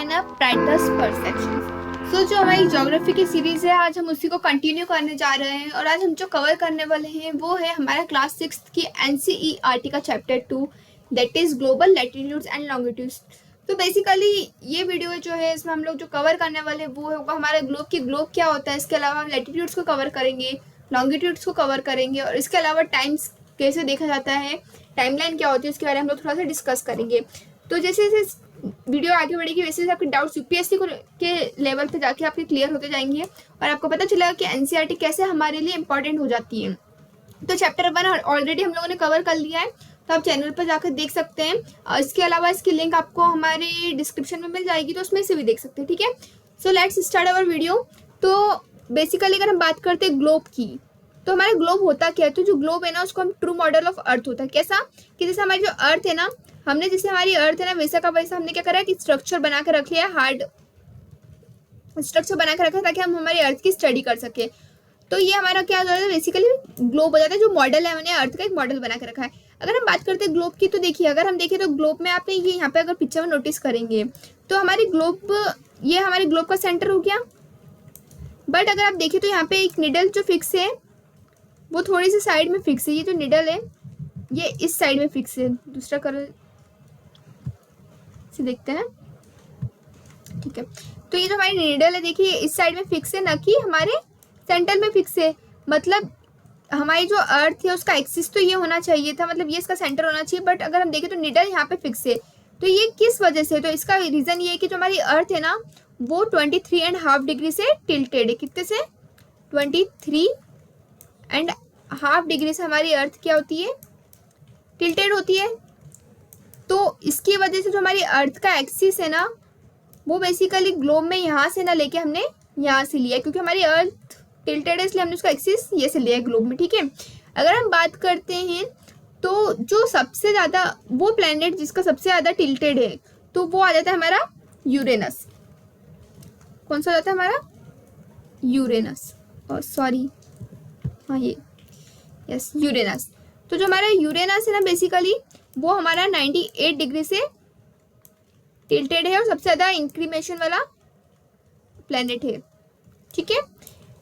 Line up brightness perception. So जो हमारी geography की सीरीज है, आज हम उसी को कंटिन्यू करने जा रहे हैं और आज हम जो कवर करने वाले हैं वो है हमारा क्लास 6 की NCERT का chapter 2, that is global latitudes and longitudes. तो बेसिकली ये वीडियो जो है इसमें हम लोग जो कवर करने वाले हैं वो होगा हमारे ग्लोब क्या होता है। इसके अलावा हम लैटिट्यूड्स को कवर करेंगे, लॉन्गिट्यूड्स को कवर करेंगे और इसके अलावा टाइम्स कैसे देखा जाता है, टाइमलाइन क्या होती है, उसके बारे में हम लोग थोड़ा सा डिस्कस करेंगे। तो जैसे जैसे वीडियो आगे बढ़ेगी वैसे वैसे आपके डाउट्स यूपीएससी के लेवल पे जाके आपके क्लियर होते जाएंगे और आपको पता चलेगा कि एनसीईआरटी कैसे हमारे लिए इंपॉर्टेंट हो जाती है। तो चैप्टर 1 ऑलरेडी हम लोगों ने कवर कर लिया है, तो आप चैनल पर जाकर देख सकते हैं। और इसके अलावा इसकी लिंक आपको हमारे डिस्क्रिप्शन में मिल जाएगी, तो उसमें से भी देख सकते हैं। ठीक है, so let's start our video. तो बेसिकली अगर हम बात करते हैं ग्लोब की, तो हमारा ग्लोब होता क्या है। तो जो ग्लोब है ना उसको हम ट्रू मॉडल ऑफ अर्थ होता है। कैसा कि जैसे हमारी जो अर्थ है ना, हमने जैसे हमारी अर्थ है ना वैसा का वैसा हमने क्या करा है कि स्ट्रक्चर बना के रख लिया है, हार्ड स्ट्रक्चर बना के रखा है ताकि हम हमारी अर्थ की स्टडी कर सके। तो ये हमारा क्या हो जाता है, बेसिकली ग्लोब हो जाता है। जो मॉडल है हमने अर्थ का एक मॉडल बना के रखा है। अगर हम बात करते हैं ग्लोब की, तो देखिए अगर हम देखें तो ग्लोब में आपने ये यहाँ पे अगर पिक्चर में नोटिस करेंगे तो हमारी ग्लोब, ये हमारे ग्लोब का सेंटर हो गया। बट अगर आप देखें तो यहाँ पे एक निडल जो फिक्स है वो थोड़ी सी साइड में फिक्स है। ये जो निडल है ये इस साइड में फिक्स है। दूसरा कलर से देखते हैं। ठीक है, तो ये जो हमारी निडल है देखिए इस साइड में फिक्स है, ना कि हमारे सेंटर में फिक्स है। मतलब हमारी जो अर्थ है उसका एक्सिस तो ये होना चाहिए था, मतलब ये इसका सेंटर होना चाहिए। बट अगर हम देखें तो निडल यहाँ पे फिक्स है। तो ये किस वजह से, तो इसका रीजन ये है कि जो हमारी अर्थ है ना वो 23.5 डिग्री से टिल्टेड है। कितने से? 23.5 डिग्री से हमारी अर्थ क्या होती है, टिल्टेड होती है। तो इसकी वजह से जो हमारी अर्थ का एक्सिस है ना वो बेसिकली ग्लोब में यहाँ से ना लेके हमने यहाँ से लिया, क्योंकि हमारी अर्थ टिल्टेड है इसलिए हमने उसका एक्सिस ये से लिया है ग्लोब में। ठीक है, अगर हम बात करते हैं तो जो सबसे ज़्यादा वो प्लैनेट जिसका सबसे ज़्यादा टिल्टेड है तो वो आ जाता है हमारा यूरेनस। कौन सा जाता है हमारा? यूरेनस। सॉरी, हाँ ये यस यूरेनस। तो जो हमारा यूरेनस है ना बेसिकली वो हमारा 98 डिग्री से टिल्टेड है और सबसे ज़्यादा इंक्रीमेशन वाला प्लैनेट है। ठीक है,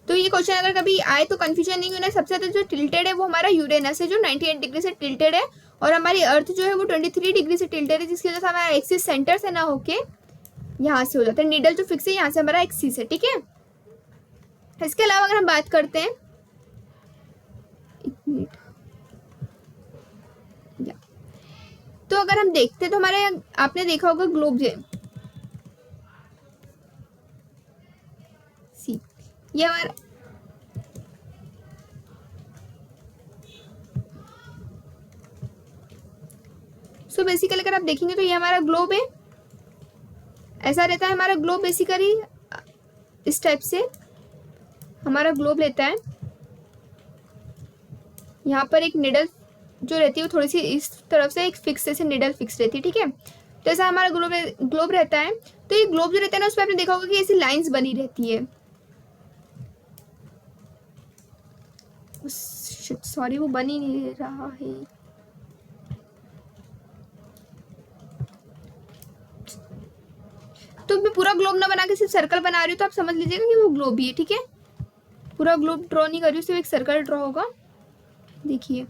तो ये क्वेश्चन अगर कभी आए तो कंफ्यूजन नहीं होना। सबसे ज़्यादा जो टिल्टेड है वो हमारा यूरेनस है जो 98 डिग्री से टिल्टेड है, और हमारी अर्थ जो है वो 23 डिग्री से टिल्टेड है, जिसकी वजह से हमारा एक्सिस सेंटर से ना होके यहाँ से हो जाता है। निडल जो फिक्स है यहाँ से हमारा एक्सिस है। ठीक है, इसके अलावा अगर हम बात करते हैं, तो अगर हम देखते हैं तो हमारे, आपने देखा होगा ग्लोब है, सी ये हमारा सो बेसिकली अगर आप देखेंगे तो ये हमारा ग्लोब है। ऐसा रहता है हमारा ग्लोब बेसिकली, इस टाइप से हमारा ग्लोब रहता है। यहाँ पर एक निडल जो रहती है वो थोड़ी सी इस तरफ से एक फिक्स से निडल फिक्स रहती है। ठीक है, तो ऐसा हमारा ग्लोब रहता है। तो ये ग्लोब जो रहता है ना उस पर आपने देखा होगा कि ऐसी लाइंस बनी रहती है। सॉरी वो बन ही नहीं रहा है। तो मैं पूरा ग्लोब ना बना के सिर्फ सर्कल बना रही हूँ, तो आप समझ लीजिएगा कि वो ग्लोब ही है। ठीक है, पूरा ग्लोब ड्रॉ नहीं कर रही हूँ, सिर्फ एक सर्कल ड्रॉ होगा। देखिए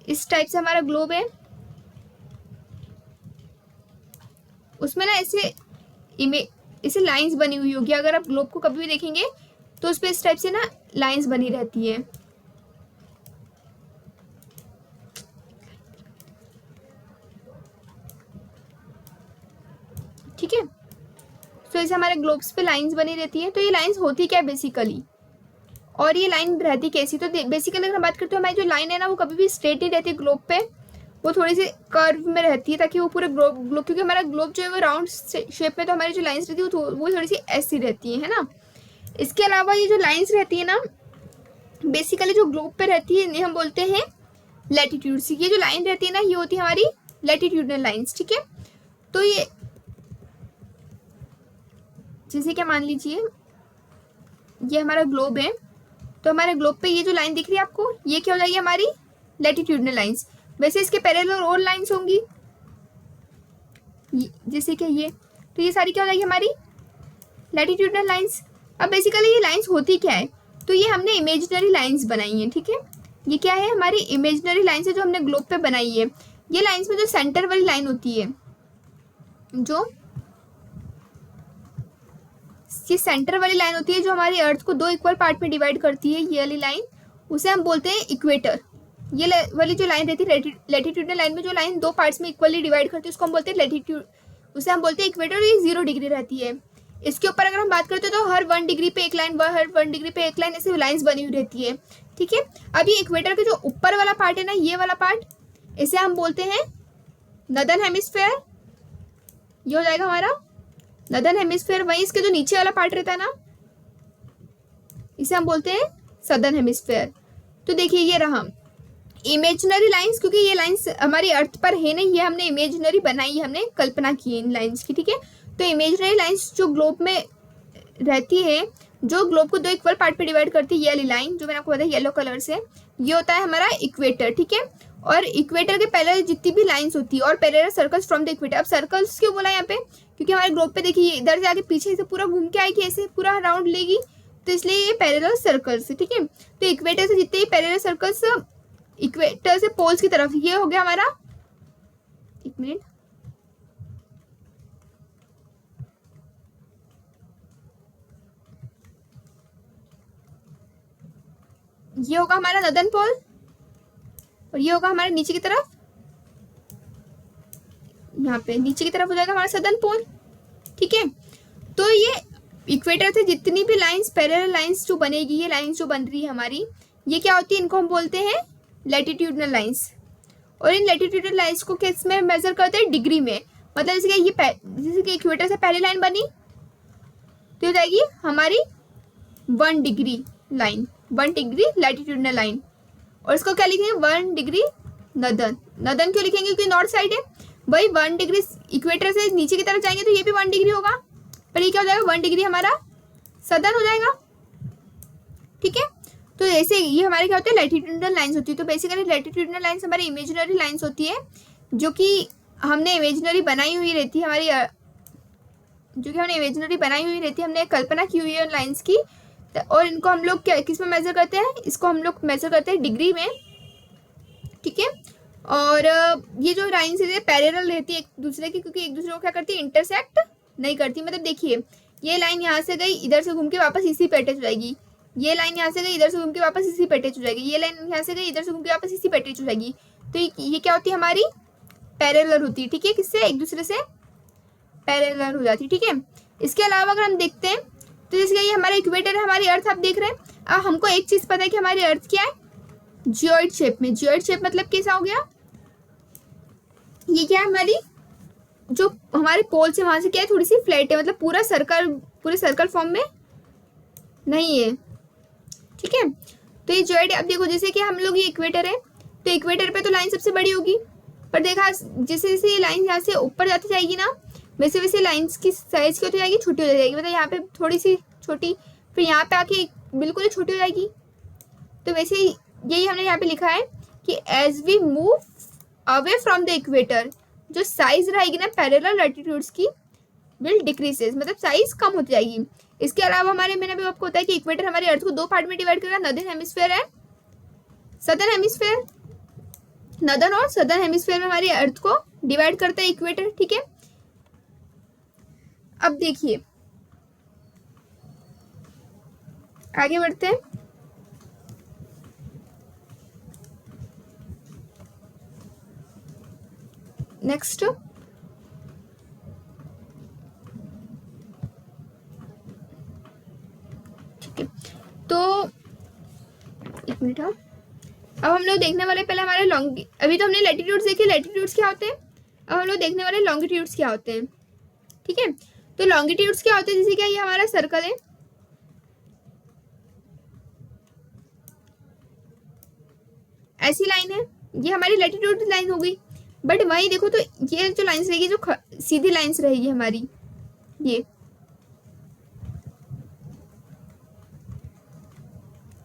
इस टाइप से हमारा ग्लोब है, उसमें ना ऐसे लाइंस बनी हुई होगी। अगर आप ग्लोब को कभी भी देखेंगे तो उस पर इस टाइप से ना लाइंस बनी रहती है। ठीक है, तो ऐसे हमारे ग्लोब्स पे लाइंस बनी रहती है। तो ये लाइंस होती क्या बेसिकली, और ये लाइन रहती कैसी, तो बेसिकली अगर हम बात करते हैं हमारी जो लाइन है ना वो कभी भी स्ट्रेट नहीं रहती ग्लोब पे, वो थोड़ी सी कर्व में रहती है ताकि वो पूरे ग्लोब, क्योंकि हमारा ग्लोब जो है वो राउंड शेप में, तो हमारी जो लाइंस रहती है वो थोड़ी सी ऐसी रहती है ना। इसके अलावा ये जो लाइंस रहती है ना बेसिकली जो ग्लोब पे रहती है इन्हें हम बोलते हैं लैटिट्यूड्स। ये जो लाइन रहती है ना ये होती है हमारी लैटिट्यूडनल लाइन्स। ठीक है, तो ये जैसे क्या मान लीजिए ये हमारा ग्लोब है, तो हमारे ग्लोब पे ये जो लाइन दिख रही है आपको ये क्या हो जाएगी हमारी लैटिट्यूडनल लाइंस। वैसे इसके पैरेलल और लाइंस होंगी जैसे कि ये, तो ये सारी क्या हो जाएगी हमारी लैटिट्यूडनल लाइंस। अब बेसिकली ये लाइंस होती क्या है, तो ये हमने इमेजिनरी लाइंस बनाई हैं, ठीक है। ये क्या है, हमारी इमेजिनरी लाइंस है जो हमने ग्लोब पे बनाई है। ये लाइंस में जो सेंटर वाली लाइन होती है, जो ये सेंटर वाली लाइन होती है जो हमारी अर्थ को 2 इक्वल पार्ट में डिवाइड करती है, ये वाली लाइन, उसे हम बोलते हैं इक्वेटर। ये वाली जो लाइन रहती है लैटिट्यूडनल लाइन में जो लाइन 2 पार्ट्स में इक्वली डिवाइड करती है उसको हम बोलते हैं लैटिट्यूड, उसे हम बोलते हैं इक्वेटर। ये 0 डिग्री रहती है। इसके ऊपर अगर हम बात करते हैं तो हर 1 डिग्री पे एक लाइन, हर 1 डिग्री पे एक लाइन, ऐसे लाइंस बनी हुई रहती है, ठीक है। अब ये इक्वेटर के जो ऊपर वाला पार्ट है ना, ये वाला पार्ट, इसे हम बोलते हैं नदर्न हेमिस्फेयर। ये हो जाएगा हमारा नदर्न हेमिस्फेयर। वहीं इसके जो नीचे वाला पार्ट रहता है ना, इसे हम बोलते हैं सदर्न हेमिस्फेयर। तो देखिए ये रहा इमेजिनरी लाइंस, क्योंकि ये लाइंस हमारी अर्थ पर है नहीं, ये हमने इमेजिनरी बनाई है, हमने कल्पना की है इन लाइंस की, ठीक है। तो इमेजिनरी लाइंस जो ग्लोब में रहती है, जो ग्लोब को 2 इक्वल पार्ट पे डिवाइड करती है, ये वाली लाइन जो मैंने आपको बताया येलो कलर से, ये होता है हमारा इक्वेटर, ठीक है। और इक्वेटर के पैरेलल जितनी भी लाइंस होती है और parallel circles from the equator. अब सर्कल्स क्यों बोला यहाँ पे, क्योंकि हमारे ग्लोब पे देखिए इधर से आगे पीछे से पूरा घूम के आएगी, ऐसे पूरा राउंड लेगी, तो इसलिए ये पैरेलल सर्कल्स है, ठीक है। तो इक्वेटर से जितने भी पैरेलल सर्कल्स इक्वेटर से पोल्स की तरफ, ये हो गया हमारा, एक मिनट, ये होगा हमारा नदर्न पोल और ये होगा हमारे नीचे की तरफ, यहाँ पे नीचे की तरफ हो जाएगा हमारा सदर्न पोल, ठीक है। तो ये इक्वेटर से जितनी भी लाइंस पैरेलल लाइंस जो बनेगी, ये लाइंस जो बन रही है हमारी, ये क्या होती है, इनको हम बोलते हैं लैटिट्यूडनल लाइंस। और इन लैटिट्यूडनल लाइंस को किस में मेजर करते हैं, डिग्री में। मतलब जैसे कि इक्वेटर से पहली लाइन बनी तो हो जाएगी हमारी 1 degree line, 1 degree latitudinal line. और इसको क्या लिखेंगे, 1 डिग्री नदर्न। नदर्न क्यों लिखेंगे, क्योंकि नॉर्थ साइड है भाई। 1 डिग्री इक्वेटर से नीचे की तरफ जाएंगे तो ये भी 1 डिग्री होगा, पर ये क्या हो जाएगा, 1 डिग्री हमारा सदर्न हो जाएगा, ठीक है। तो ऐसे ये हमारे क्या होते हैं, लैटिट्यूडनल लाइंस होती है। तो बेसिकली लैटिट्यूडनल लाइंस हमारी इमेजिनरी लाइंस होती है, जो कि हमने इमेजिनरी बनाई हुई रहती है हमारी, जो कि हमने इमेजिनरी बनाई हुई रहती है, हमने कल्पना की हुई है उन लाइंस की। और इनको हम लोग क्या किस में मेजर करते हैं, इसको हम लोग मेजर करते हैं डिग्री में, ठीक है। और ये जो लाइंस है पैरेलल रहती है एक दूसरे की, क्योंकि एक दूसरे को क्या करती है, इंटरसेक्ट नहीं करती। मतलब देखिए ये लाइन यहाँ से गई, इधर से घूम के वापस इसी पे अटैच हो जाएगी। ये लाइन यहाँ से गई, इधर से घूम के वापस इसी पे अटैच हो जाएगी। ये लाइन यहाँ से गई, इधर से घूम के वापस इसी पे अटैच हो जाएगी। तो ये क्या होती है, हमारी पैरेलल होती है, ठीक है। किससे, एक दूसरे से पैरेलल हो जाती है, ठीक है। इसके अलावा अगर हम देखते हैं तो जैसे ये हमारा इक्वेटर है, हमारी अर्थ आप देख रहे हैं। अब हमको एक चीज पता है कि हमारी अर्थ क्या है, जियोइड शेप में। जियोइड शेप मतलब कैसा हो गया, ये क्या है, हमारी जो हमारे पोल से वहां से क्या है, थोड़ी सी फ्लैट है, मतलब पूरे सर्कल फॉर्म में नहीं है, ठीक है। तो ये जियोइड, अब देखो जैसे कि हम लोग ये इक्वेटर है, तो इक्वेटर पे तो लाइन सबसे बड़ी होगी, पर देखा जैसे जैसे ये लाइन यहाँ से ऊपर जाती जाएगी ना, वैसे वैसे लाइंस की साइज क्या होती जाएगी, छोटी हो जाएगी। मतलब यहाँ पे थोड़ी सी छोटी, फिर यहाँ पे आके बिल्कुल ही छोटी हो जाएगी। तो वैसे ही यही हमने यहाँ पे लिखा है कि as we move away from the equator, जो साइज रहेगी ना पैरेलल लैटिट्यूड्स की विल डिक्रीजेस, मतलब साइज कम होती जाएगी। इसके अलावा मैंने भी आपको बताया कि इक्वेटर हमारे अर्थ को 2 पार्ट में डिवाइड करेगा, northern hemisphere and southern hemisphere. Northern और सदर्न हेमिस्फीयर में हमारी अर्थ को डिवाइड करता है इक्वेटर, ठीक है। अब देखिए आगे बढ़ते हैं। नेक्स्ट ठीक है, तो एक मिनट, अब हम लोग देखने वाले पहले हमारे अभी तो हमने लैटिट्यूड्स देखे, लैटिट्यूड्स क्या होते हैं। अब हम लोग देखने वाले लॉन्गिट्यूड्स क्या होते हैं, ठीक है। तो लॉन्गिट्यूड्स क्या होते हैं, जैसे क्या ये हमारा सर्कल है, ऐसी लाइन है, ये हमारी लैटिट्यूड लाइन हो गई। बट वहीं देखो तो ये जो लाइंस रहेगी, जो सीधी लाइंस रहेगी हमारी, ये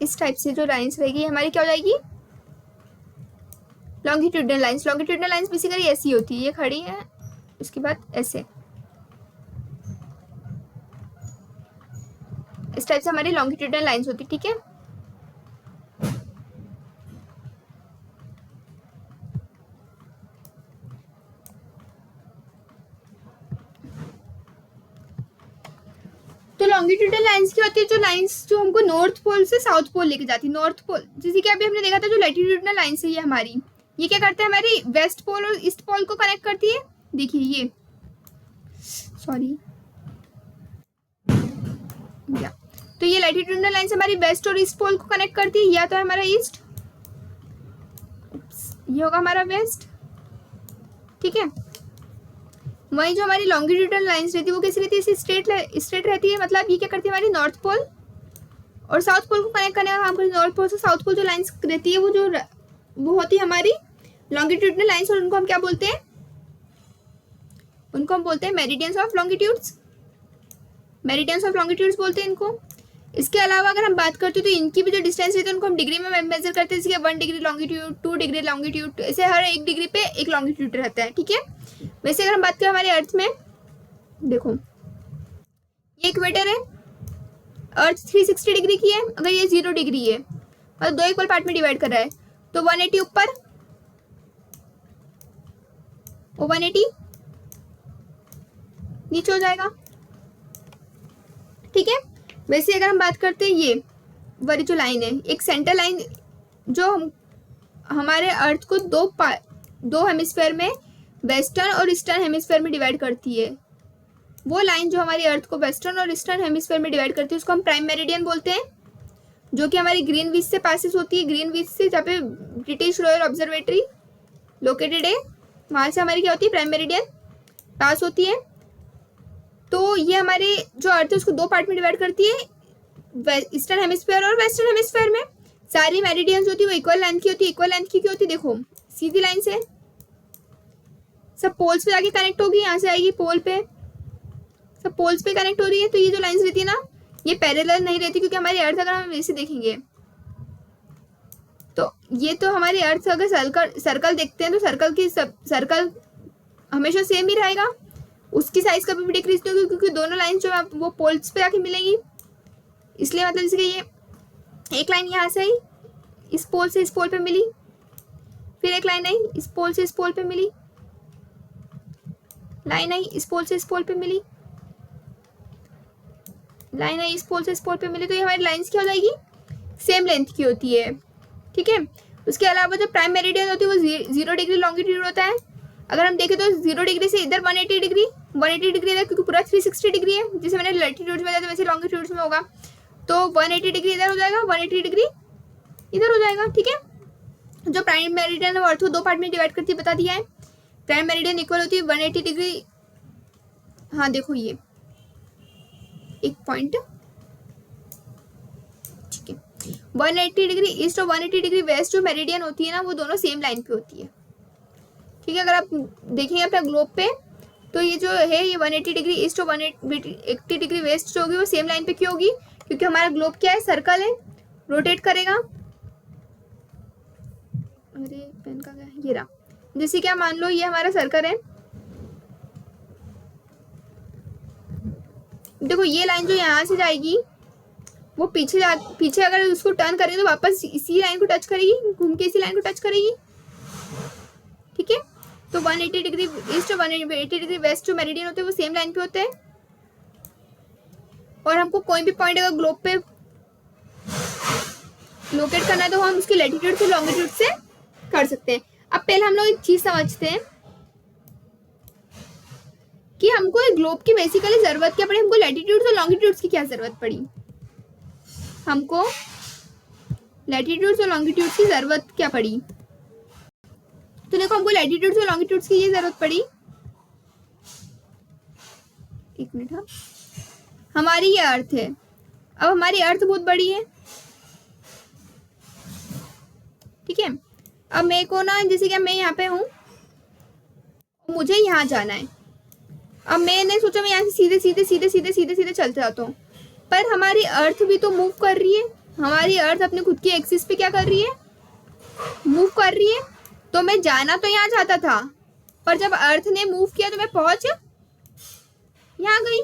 इस टाइप से जो लाइंस रहेगी हमारी क्या हो जाएगी, longitudinal lines. Longitudinal lines basically ऐसी होती है, ये खड़ी है, उसके बाद ऐसे, इस टाइप से हमारी लॉन्गिट्यूडनल लाइंस होती है, ठीक है। तो लॉन्गिट्यूडनल लाइंस क्या होती है, जो लाइंस जो हमको नॉर्थ पोल से साउथ पोल लेके जाती है। नॉर्थ पोल जैसे कि अभी हमने देखा था, जो लैटिट्यूडनल लाइंस है ये हमारी, ये क्या करते हैं, हमारी वेस्ट पोल और ईस्ट पोल को कनेक्ट करती है। देखिए ये, सॉरी या, तो ये लैटिट्यूडनल लाइंस हमारी वेस्ट और ईस्ट पोल को कनेक्ट करती है। या तो हमारा ईस्ट, ये होगा हमारा वेस्ट, ठीक है। वहीं जो हमारी लॉन्गिट्यूडनल लाइंस रहती है वो कैसी रहती है, स्ट्रेट रहती है। मतलब ये क्या करती है, हमारी नॉर्थ पोल और साउथ पोल को कनेक्ट करने का काम करती है। नॉर्थ पोल से साउथ पोल जो लाइंस रहती है वो होती है हमारी लॉन्गिट्यूडनल लाइंस, और उनको हम क्या बोलते हैं, उनको हम बोलते हैं meridians of longitudes. Meridians of longitudes बोलते हैं इनको। इसके अलावा अगर हम बात करते हैं तो इनकी भी जो डिस्टेंस रहती है उनको हम डिग्री में मेजर करते हैं। जैसे 1 डिग्री लॉन्गिट्यूड, 2 डिग्री लॉन्गिट्यूड, ऐसे हर 1 डिग्री पे एक लॉन्गिट्यूड रहता है, ठीक है। वैसे अगर हम बात करें हमारे अर्थ में, देखो ये इक्वेटर है, अर्थ 360 डिग्री की है। अगर ये 0 डिग्री है, मतलब 2 इक्वल पार्ट में डिवाइड कर रहा है, तो 180 ऊपर और 180 नीचे हो जाएगा, ठीक है। वैसे अगर हम बात करते हैं ये वाली जो लाइन है, एक सेंटर लाइन जो हमारे अर्थ को दो हेमिस्फेयर में, वेस्टर्न और ईस्टर्न हेमिस्फेयर में डिवाइड करती है, वो लाइन जो हमारी अर्थ को वेस्टर्न और ईस्टर्न हेमिस्फेयर में डिवाइड करती है उसको हम प्राइम मेरिडियन बोलते हैं, जो कि हमारी ग्रीनविच से पासिस होती है। ग्रीनविच से जहाँ पे ब्रिटिश रॉयल ऑब्जर्वेटरी लोकेटेड है, वहाँ से हमारी क्या होती है, प्राइम मेरिडियन पास होती है। तो ये हमारे जो अर्थ है उसको 2 पार्ट में डिवाइड करती है, ईस्टर्न हेमिस्फेयर और वेस्टर्न हेमिस्फेयर में। सारी मेरिडियंस होती है वो इक्वल लेंथ की होती है। इक्वल लेंथ की क्यों होती है, देखो सीधी लाइन से सब पोल्स पे जाके कनेक्ट होगी, यहाँ से आएगी पोल पे, सब पोल्स पे कनेक्ट हो रही है। तो ये जो लाइंस रहती है ना, ये पैरेलल नहीं रहती, क्योंकि हमारी अर्थ अगर हम वैसे देखेंगे तो ये तो हमारी अर्थ अगर सर्कल देखते हैं तो सर्कल हमेशा सेम ही रहेगा, उसकी साइज कभी भी डिक्रीज नहीं होगी, क्योंकि दोनों लाइन जो है वो पोल्स पे जाके मिलेंगी। इसलिए मतलब जैसे कि ये एक लाइन यहाँ से आई, इस पोल से इस पोल पे मिली, फिर एक लाइन आई इस पोल से इस पोल पे मिली, लाइन आई इस पोल से इस पोल पे मिली, लाइन आई इस पोल से इस पोल पे मिली। तो ये हमारी लाइंस क्या हो जाएगी, सेम लेंथ की होती है, ठीक है। उसके अलावा जो प्राइम मेरिडियन होती है वो 0 डिग्री लॉन्गिट्यूड होता है। अगर हम देखें तो 0 डिग्री से इधर 180 डिग्री इधर, क्योंकि पूरा 360 डिग्री है, जैसे मैंने लैटिट्यूड्स में बताया वैसे लॉन्गिट्यूड्स में होगा। तो 180 डिग्री इधर हो जाएगा, 180 डिग्री इधर हो जाएगा, ठीक है। जो प्राइम मेरिडियन है वो अर्थ को 2 पार्ट में डिवाइड करती है, बता दिया है। प्राइम मेरिडियन इक्वल होती है 180 डिग्री, हाँ देखो ये एक पॉइंट, ठीक है। 180 डिग्री ईस्ट और 180 डिग्री वेस्ट जो मेरिडियन होती है ना, वो दोनों सेम लाइन पे होती है, ठीक है। अगर आप देखेंगे अपने ग्लोब पे तो ये जो है ये 180 डिग्री ईस्ट और 180 डिग्री वेस्ट जो होगी वो सेम लाइन पे क्यों होगी, क्योंकि हमारा ग्लोब क्या है, सर्कल है, रोटेट करेगा। अरे पेन का क्या, ये रहा। जैसे क्या मान लो ये हमारा सर्कल है, देखो ये लाइन जो यहाँ से जाएगी वो पीछे अगर उसको टर्न करेगी तो वापस इसी लाइन को टच करेगी, घूम के इसी लाइन को टच करेगी, ठीक है। तो 180 डिग्री ईस्ट और 180 डिग्री वेस्ट जो मेरिडियन होते हैं वो सेम लाइन पे होते हैं। और हमको कोई भी पॉइंट अगर ग्लोब पे लोकेट करना है तो हम उसकी लैटिट्यूड से लॉन्गिट्यूड से कर सकते हैं। अब पहले हम लोग एक चीज समझते हैं कि हमको एक ग्लोब की बेसिकली जरूरत क्या पड़ी, हमको लैटिट्यूड और लॉन्गिट्यूड की क्या जरूरत पड़ी, हमको लैटिट्यूड और लॉन्गिट्यूड की जरूरत क्या पड़ी। तो देखो हमको लैटिट्यूड और लॉन्गिट्यूड की ये जरूरत पड़ी, एक मिनट, हाँ, हमारी ये अर्थ है। अब हमारी अर्थ बहुत बड़ी है, ठीक है। अब मेरे को ना, जैसे कि मैं यहाँ पे हूँ, मुझे यहाँ जाना है। अब मैंने सोचा मैं यहाँ से सीधे सीधे सीधे सीधे सीधे सीधे चलते जाता हूँ, पर हमारी अर्थ भी तो मूव कर रही है। हमारी अर्थ अपने खुद की एक्सिस पे क्या कर रही है, मूव कर रही है। तो मैं जाना तो यहाँ चाहता था, पर जब अर्थ ने मूव किया तो मैं पहुंच यहाँ गई।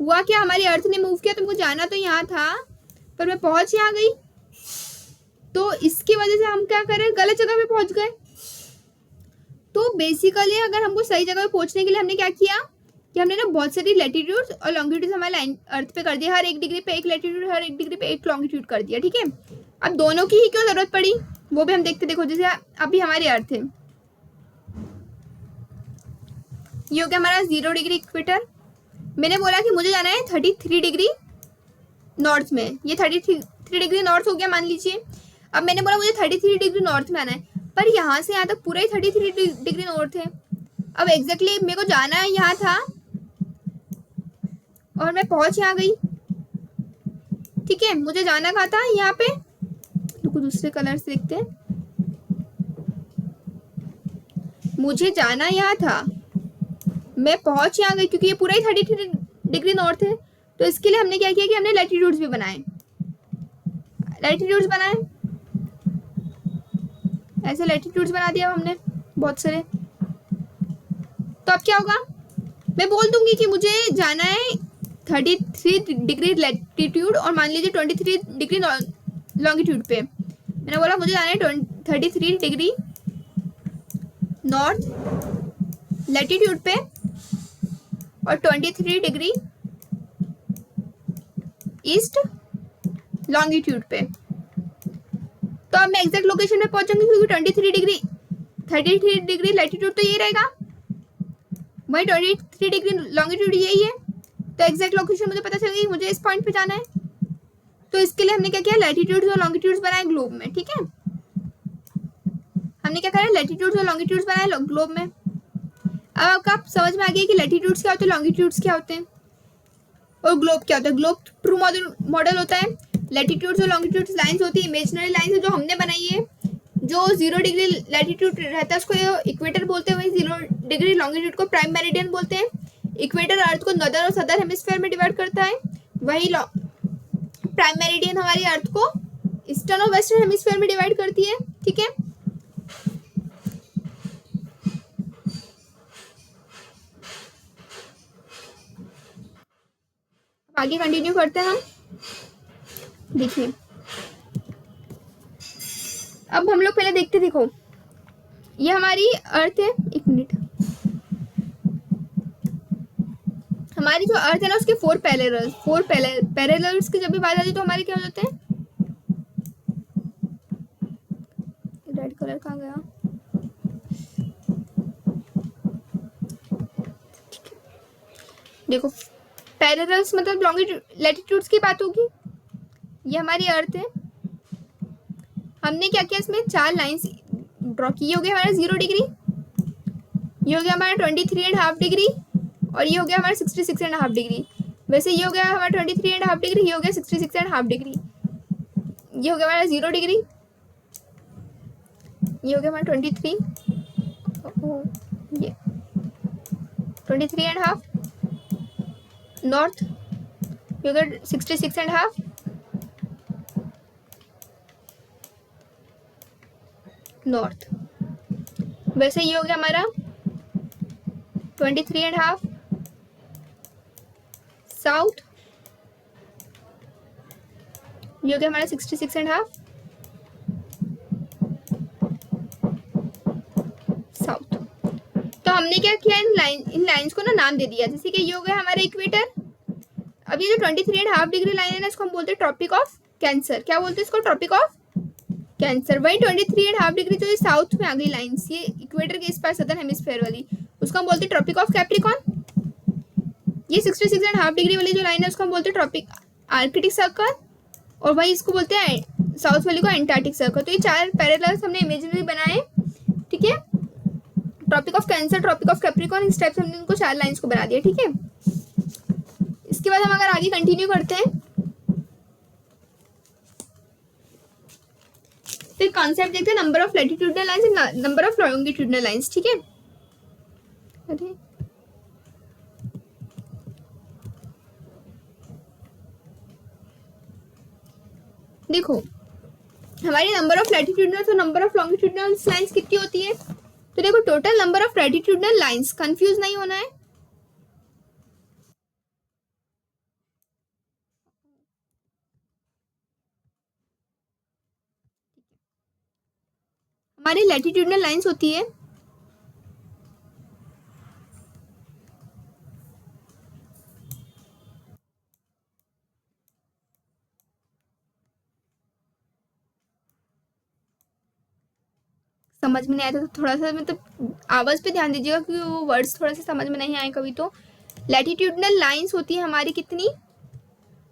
हुआ क्या, हमारी अर्थ ने मूव किया, तुमको जाना तो यहाँ था पर मैं पहुंच यहाँ गई, तो इसकी वजह से हम क्या करें, गलत जगह पे पहुंच गए। तो बेसिकली अगर हमको सही जगह पे पहुंचने के लिए हमने क्या किया कि हमने ना बहुत सारी लैटिट्यूड्स और लॉन्गिट्यूड्स हमारे अर्थ पे कर दिया, हर 1 डिग्री पे 1 लैटिट्यूड, हर 1 डिग्री पे 1 लॉन्गिट्यूड कर दिया, ठीक है। अब दोनों की ही क्यों जरूरत पड़ी वो भी हम देखते। देखो जैसे अभी हमारे अर्थ है, ये हो गया हमारा 0 डिग्री इक्वेटर। मैंने बोला कि मुझे जाना है 33 डिग्री नॉर्थ में, ये 33 डिग्री नॉर्थ हो गया मान लीजिए। अब मैंने बोला मुझे 33 डिग्री नॉर्थ में आना है, पर यहाँ से यहाँ तक पूरा ही 33 डिग्री नॉर्थ है। अब एग्जैक्टली मेरे को जाना है यहाँ था और मैं पहुंच यहाँ गई, ठीक है। मुझे जाना कहाँ था, यहाँ पे, तो दूसरे कलर से देखते हैं। मुझे जाना यहाँ था, मैं पहुंच यहाँ गई, क्योंकि ये पूरा ही 33 डिग्री नॉर्थ है। तो इसके लिए हमने क्या किया कि हमने लैटिट्यूड्स भी बनाए, लैटिट्यूड्स बनाए, ऐसे लैटिट्यूड्स बना दिया हमने बहुत सारे। तो अब क्या होगा, मैं बोल दूंगी कि मुझे जाना है 33 डिग्री लैटिट्यूड और मान लीजिए 23 डिग्री लॉन्गिट्यूड पे। मैंने बोला मुझे जाना है 33 डिग्री नॉर्थ लैटिट्यूड पे और 23 डिग्री ईस्ट लॉन्गिट्यूड पे। तो अब मैं एग्जैक्ट लोकेशन में पहुंचूंगी, क्योंकि 33 डिग्री लैटिट्यूड तो ये रहेगा, वही 23 डिग्री लॉन्गिट्यूड यही है। तो एग्जैक्ट लोकेशन मुझे पता चल गई, मुझे इस पॉइंट पे जाना है। तो इसके लिए हमने क्या किया, लैटिट्यूड्स और लॉन्गिट्यूड्स बनाए ग्लोब में, ठीक है। हमने क्या करा, लैटिट्यूड्स और लॉन्गिट्यूड्स बनाए ग्लोब में। अब आपको समझ में आ गया कि लैटिट्यूड्स क्या होते हैं, लॉन्गिट्यूड्स क्या होते हैं और ग्लोब क्या होता है। ग्लोब ट्रू मॉडल होता है, लैटिट्यूड्स और लॉन्गिट्यूड्स लाइंस होती है, इमेजिनरी लाइंस है जो हमने बनाई है। जो 0 डिग्री लैटिट्यूड रहता है उसको इक्वेटर बोलते हैं, वही 0 डिग्री लॉन्गिट्यूड को प्राइम मेरिडियन बोलते हैं। इक्वेटर अर्थ को नॉर्दर्न और सदर्न हेमिस्फीयर में डिवाइड करता है, वही प्राइम मेरिडियन हमारी अर्थ को ईस्टर्न और वेस्टर्न हेमिस्फीयर में डिवाइड करती है, ठीक है। आगे कंटिन्यू करते हैं हम। देखिए अब हम लोग पहले देखते, देखो ये हमारी अर्थ है, 1 मिनट, हमारी जो अर्थ है ना उसके 4 पैरेलल्स की जब भी बात आती है तो हमारे क्या हो जाते हैं, रेड कलर कहाँ गया, देखो पैरेलल्स मतलब लॉन्गिट्यूड लैटिट्यूड्स की बात होगी। ये हमारी अर्थ है, हमने क्या किया, इसमें 4 लाइंस ड्रॉ की। ये हो गया हमारा 0 डिग्री, ये हो गया हमारा 23.5 डिग्री और ये हो गया हमारा 66.5 डिग्री। वैसे ये हो गया हमारा 23.5 डिग्री, ये हो गया 66.5 डिग्री, ये हो गया हमारा 0 डिग्री, ये हो गया हमारा 23, ये 23.5 नॉर्थ, ये हो गया 66.5 नॉर्थ। वैसे ये हो गया हमारा 23.5 साउथ, ये हो गया हमारा 66.5 साउथ। तो हमने क्या किया, इन लाइंस को ना नाम दे दिया, जैसे कि ये हो गया हमारा इक्वेटर। अब ये जो 23.5 डिग्री लाइन है ना इसको हम बोलते हैं ट्रॉपिक ऑफ कैंसर। क्या बोलते हैं इसको, ट्रॉपिक ऑफ कैंसर। वही 23.5 डिग्री जो साउथ में आ गई लाइंस, ये इक्वेटर के इस पार सदर्न हेमिस्फीयर वाली, उसको हम बोलते हैं ट्रॉपिक ऑफ कैप्रिकॉन। ये 66.5 डिग्री वाली जो लाइन है उसको हम बोलते हैं ट्रॉपिक आर्कटिक सर्कल, और वही इसको बोलते हैं साउथ वाली को एंटार्क्टिक सर्कल। तो ये 4 पैरेलल्स हमने इमेजिनरी बनाए, ठीक है। Tropic of Cancer, Tropic of Capricorn, इस टाइप से हमने उनको 4 लाइंस को बना दिया, ठीक है। इसके बाद हम अगर आगे कंटिन्यू करते हैं, फिर कॉन्सेप्ट देखते हैं number of latitudinal lines and number of longitudinal lines, ठीक है। अरे देखो हमारी नंबर ऑफ लैटिट्यूडनल और नंबर ऑफ लॉन्गिट्यूडनल लाइंस कितनी होती है, तो देखो total number of latitudinal lines, confuse नहीं होना है, हमारी लैटिट्यूडनल लाइंस होती है समझ में नहीं आया था तो थोड़ा सा मतलब आवाज पे ध्यान दीजिएगा क्योंकि वो वर्ड्स थोड़ा सा समझ में नहीं आए कभी। तो लैटिट्यूडनल लाइंस होती है हमारी कितनी,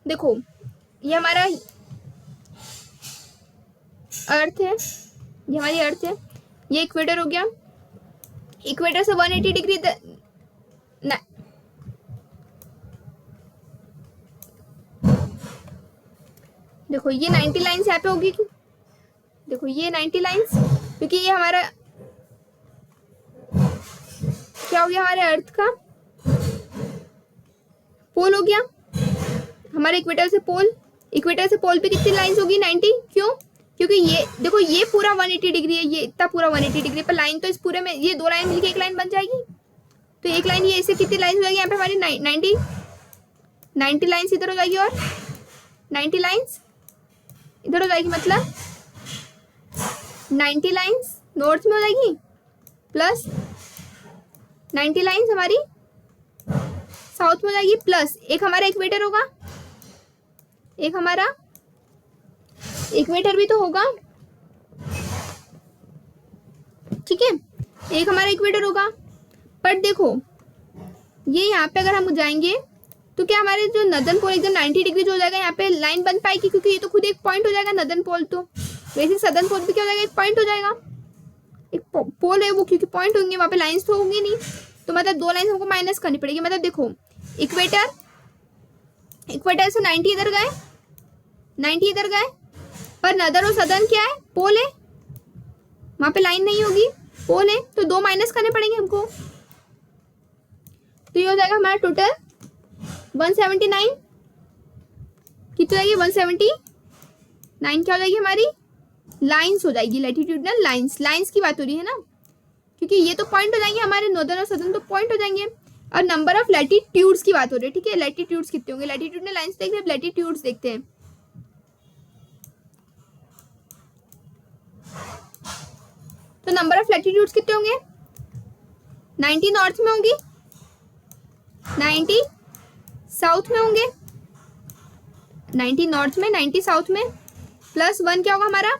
देखो ये हमारा अर्थ है, ये हमारी अर्थ है, ये इक्वेटर हो गया, इक्वेटर से 180 डिग्री देखो ये 90 लाइंस यहाँ पे होगी, देखो ये 90 लाइंस, क्योंकि ये हमारा क्या हो गया, हमारे अर्थ का पोल हो गया, हमारे इक्वेटर से पोल, इक्वेटर से पोल पे कितनी लाइंस होगी 90, क्यों, क्योंकि ये देखो ये पूरा 180 डिग्री है, ये इतना पूरा 180 डिग्री पर लाइन, तो इस पूरे में ये दो लाइन मिलके एक लाइन बन जाएगी, तो एक लाइन ये, इससे कितनी लाइन हो जाएगी यहाँ पे हमारी 90 लाइंस इधर हो जाएगी और 90 लाइंस इधर हो जाएगी, मतलब 90 लाइंस नॉर्थ में हो जाएगी प्लस 90 लाइंस हमारी साउथ में हो जाएगी, प्लस एक हमारा इक्वेटर होगा, एक हमारा इक्वेटर भी तो होगा, ठीक है, एक हमारा इक्वेटर होगा। पर देखो ये यहाँ पे अगर हम जाएंगे तो क्या हमारे जो नदन पोल एकदम 90 डिग्री जो हो जाएगा, यहाँ पे लाइन बन पाएगी, क्योंकि ये तो खुद एक पॉइंट हो जाएगा नदन पोल, तो वैसे सदर्न पोल भी क्या हो जाएगा, एक पॉइंट हो जाएगा, एक पोल है वो, क्योंकि पॉइंट होंगे वहाँ पे लाइंस तो होंगी नहीं, तो मतलब दो लाइंस हमको माइनस करनी पड़ेगी। मतलब देखो इक्वेटर, इक्वेटर से 90 इधर गए, 90 इधर गए, पर नदर और सदर्न क्या है, पोल है, वहां पे लाइन नहीं होगी, पोल है, तो दो माइनस करने पड़ेंगे हमको, तो ये हो जाएगा हमारा टोटल 179, कितनी हो जाएगी 179, क्या हो जाएगी हमारी लाइंस हो जाएगी, लैटिट्यूडनल लाइंस, लाइंस की बात हो रही है ना, क्योंकि ये तो पॉइंट हो जाएंगे हमारे नॉर्दर्न और सदर्न, तो पॉइंट हो जाएंगे, और नंबर ऑफ लैटिट्यूड्स की बात हो रही है, ठीक है, लैटिट्यूड्स कितने होंगे, लैटिट्यूडनल लाइंस देखते हैं, लैटिट्यूड्स देखते हैं, तो नंबर ऑफ लैटिट्यूड्स कितने होंगे, 90 नॉर्थ में होंगी, 90 साउथ में होंगे, 90 नॉर्थ में, 90 साउथ में, प्लस 1 क्या होगा हमारा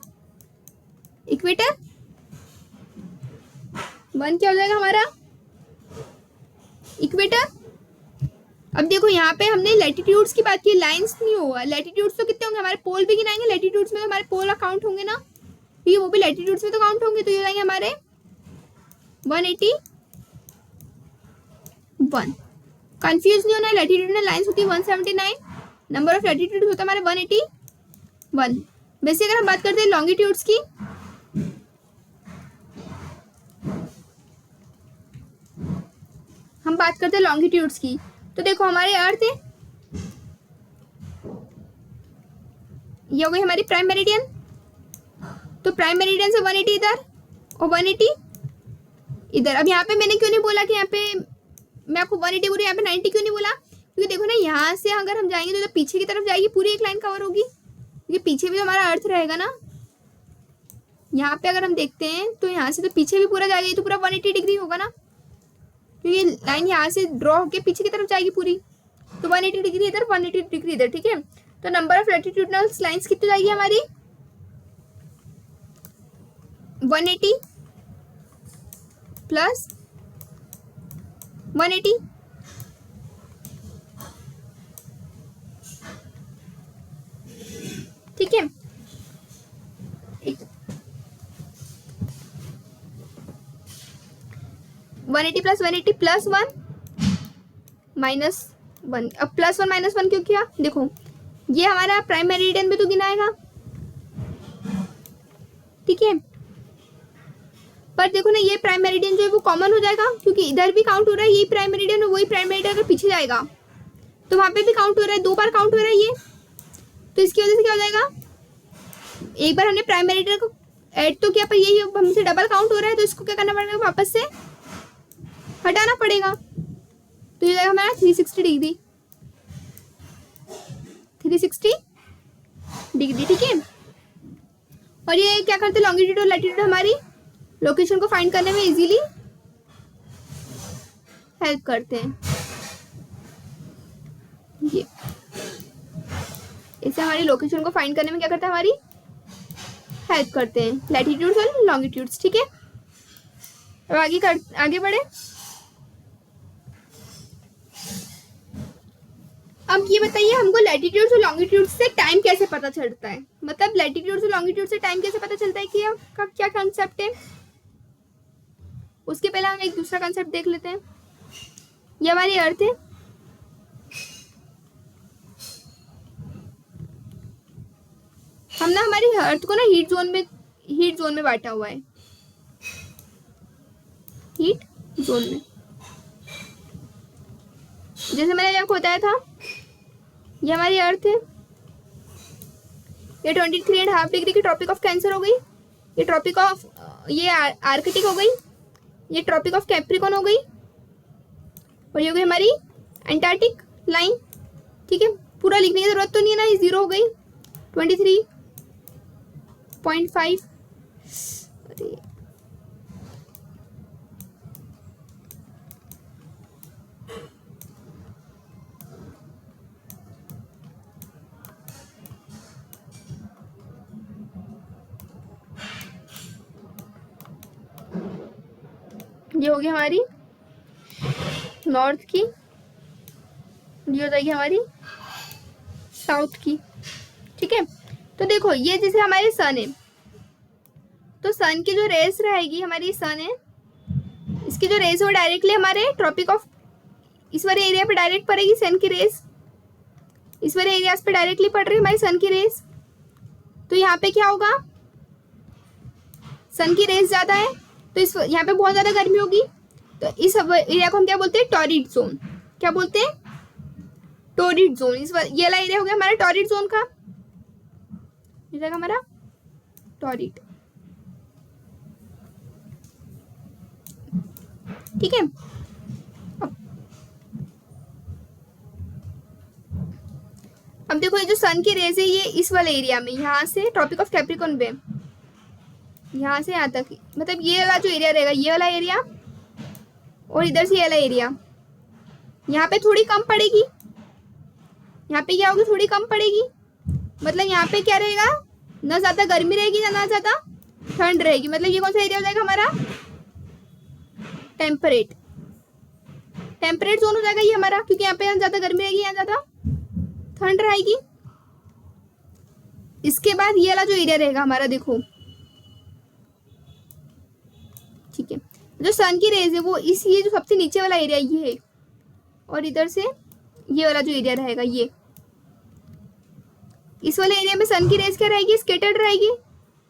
इक्वेटर, 1 क्या हो जाएगा हमारा इक्वेटर। अब देखो यहाँ पे हमने लैटिट्यूड्स की बात की, लाइंस नहीं होगा, लैटिट्यूड्स तो कितने होंगे, हमारे पोल भी गिनाएंगे, लैटिट्यूड्स में तो हमारे पोल काउंट होंगे ना, ये वो भी लैटिट्यूड्स में तो काउंट होंगे, तो ये हो जाएंगे हमारे 181, कंफ्यूज नहीं होना है, लैटिट्यूडनल लाइंस होती है 179, नंबर ऑफ लैटिट्यूड होता है हमारे 181। वैसे अगर हम बात करते हैं लॉन्गिट्यूड्स की, हम बात करते हैं लॉन्गिट्यूड्स की, तो देखो हमारे अर्थ है, ये हो गई हमारी प्राइम मेरिडियन, तो प्राइम मेरिडियन से 180 इधर और 180 इधर। अब यहाँ पे मैंने क्यों नहीं बोला कि यहाँ पे मैं आपको 180 बोली, यहाँ पे 90 क्यों नहीं बोला, क्योंकि देखो ना यहाँ से अगर हम जाएंगे तो पीछे की तरफ जाएगी, पूरी एक लाइन कवर होगी, क्योंकि पीछे भी तो हमारा अर्थ रहेगा ना, यहाँ पे अगर हम देखते हैं तो यहाँ से तो पीछे भी पूरा जाएगी, तो पूरा 180 डिग्री होगा ना, क्योंकि लाइन यहाँ से ड्रॉ होकर पीछे की तरफ जाएगी पूरी, तो 180 डिग्री इधर, 180 डिग्री इधर, ठीक है। तो नंबर ऑफ लैटिट्यूडनल लाइंस कितनी जाएगी हमारी 180 प्लस 180, ठीक है। 180 प्लस 180 प्लस 1 माइनस 1, अब प्लस 1 माइनस 1 क्यों किया, देखो ये हमारा प्राइम मेरिडियन में तो गिनाएगा, ठीक है, पर देखो ना ये प्राइम मेरिडियन जो है वो कॉमन हो जाएगा, क्योंकि इधर भी काउंट हो रहा है, यही प्राइम मेरिडियन और वही प्राइम मेरिडियन अगर पीछे जाएगा तो वहां पे भी काउंट हो रहा है, दो बार काउंट हो रहा है ये, तो इसकी वजह से क्या हो जाएगा, एक बार हमने प्राइम मेरिडियन को ऐड तो किया, पर यही हमसे डबल काउंट हो रहा है, तो इसको क्या करना पड़ेगा, वापस से हटाना पड़ेगा, तो ये जाएगा हमारा 360 डिग्री, 360 डिग्री, ठीक है। और ये क्या करते हैं लॉन्गिट्यूड और लैटिट्यूड हमारी लोकेशन को फाइंड करने में इजीली हेल्प करते हैं। ये इससे हमारी लोकेशन को फाइंड करने में क्या करता है, हमारी हेल्प करते हैं, लैटिट्यूड्स और लॉन्गिट्यूड्स। ठीक है, अब आगे बढ़े। अब ये बताइए हमको लैटिट्यूड्स और लॉन्गिट्यूड्स से टाइम कैसे पता चलता है, मतलब लैटिट्यूड्स और लॉन्गिट्यूड से टाइम कैसे पता चलता है कि आपका क्या कॉन्सेप्ट है। उसके पहले हम एक दूसरा कॉन्सेप्ट देख लेते हैं। ये हमारी अर्थ है, हम ना हमारी अर्थ को ना हीट जोन में बांटा हुआ है, हीट जोन में। जैसे मैंने आपको बताया था, ये हमारी अर्थ है, ये 23.5 डिग्री की ट्रॉपिक ऑफ कैंसर हो गई, ये ट्रॉपिक ऑफ ये आर्कटिक हो गई, ये ट्रॉपिक ऑफ कैप्रिकॉन हो गई, और ये हो गई हमारी एंटार्क्टिक लाइन। ठीक है, पूरा लिखने की जरूरत तो नहीं है ना, ये 0 हो गई 23.5। अरे ये होगी हमारी नॉर्थ की, ये हो जाएगी हमारी साउथ की। ठीक है, तो देखो ये जैसे हमारे सन है, तो सन की जो रेस रहेगी, हमारी सन है, इसकी जो रेस है वो डायरेक्टली हमारे ट्रॉपिक ऑफ इस वाले एरिया पे डायरेक्ट पड़ेगी। सन की रेस इस वाले एरियाज पे डायरेक्टली पड़ रही है हमारी सन की रेस। तो यहाँ पे क्या होगा, सन की रेस ज्यादा है तो इस यहाँ पे बहुत ज्यादा गर्मी होगी। तो इस एरिया को हम क्या बोलते हैं, टॉरिड जोन। क्या बोलते हैं, टॉरिड जोन। ये वाला एरिया हो गया हमारा टॉरिड जोन का, ये जगह हमारा टॉरिड। ठीक है, अब देखो ये जो सन की रेज है ये इस वाले एरिया में, यहाँ से ट्रॉपिक ऑफ कैप्रिकॉर्न पे, यहाँ से यहाँ तक, मतलब ये वाला जो एरिया रहेगा, ये वाला एरिया और इधर से ये वाला एरिया, यहाँ पे थोड़ी कम पड़ेगी। यहाँ पे क्या होगी, थोड़ी कम पड़ेगी। मतलब यहाँ पे क्या रहेगा, ना ज्यादा गर्मी रहेगी ना ज्यादा ठंड रहेगी। मतलब ये कौन सा एरिया हो जाएगा हमारा, टेम्परेट जोन हो जाएगा ये हमारा, क्योंकि यहाँ पे ज्यादा गर्मी रहेगी, यहाँ ज्यादा ठंड रहेगी। इसके बाद ये वाला जो एरिया रहेगा हमारा, देखो ठीक है, जो सन की रेज है वो ये जो सबसे नीचे वाला एरिया ये है, और इधर से ये वाला जो एरिया रहेगा ये, इस वाले एरिया में सन की रेज क्या रहेगी, स्केटर्ड रहेगी,